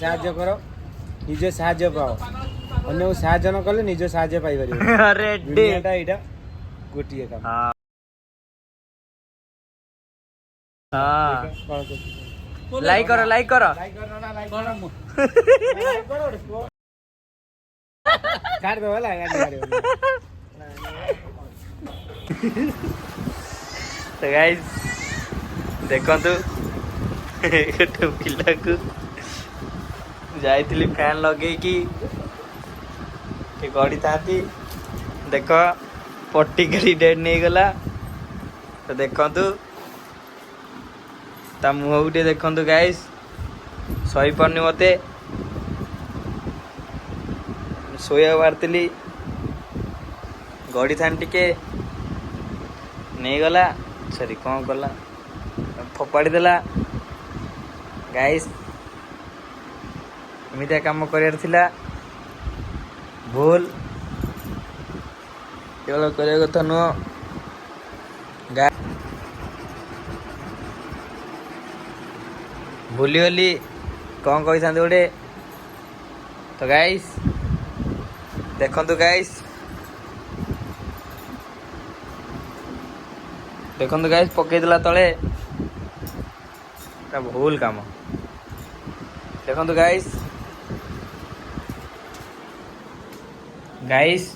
ସାହାଯ୍ୟ କର ନିଜେ ସାହାଯ୍ୟ ପାଅ ଅନ୍ୟକୁ ସାହାଯ୍ୟ ନ କଲେ ନିଜ ସାହାଯ୍ୟ ପାଇପାରିବ ଦୁନିଆଟା ଏଇଟା ଗୋଟିଏ କାମ ଲାଇକ୍ କର କାଟିଦେବ ହେଲା ତ ଗାଇସ୍ ଦେଖନ୍ତୁ ଗୋଟେ ପିଲାକୁ ଯାଇଥିଲି ଫ୍ୟାନ୍ ଲଗେଇକି ଗଡ଼ିଥାନ୍ତି ଦେଖ ପଟି କରି ଡେଟ୍ ନେଇଗଲା ତ ଦେଖନ୍ତୁ ତା ମୁହଁକୁ ଟିକେ ଦେଖନ୍ତୁ ଗାଇସ୍ ସହିପାରୁନି ମୋତେ ଶୋଇବାକୁ ବାହାରିଥିଲି ଗଡ଼ିଥାନ୍ତି ଟିକେ ନେଇଗଲା ସରି କ'ଣ କଲା ଫୋପାଡ଼ି ଦେଲା ଗାଇସ୍ ଏମିତିଆ କାମ କରିବାର ଥିଲା ଭୁଲ ଏଭଳିଆ କରିବା କଥା ନୁହଁ ଭୁଲିଗଲି କ'ଣ କହିଥାନ୍ତି ଗୋଟେ ତ ଗାଇସ୍ ଦେଖନ୍ତୁ ଗାଇସ୍ ପକେଇଦେଲା ତଳେ ତା ଭୁଲ କାମ ଦେଖନ୍ତୁ ଗାଇସ୍ ଗାଇସ୍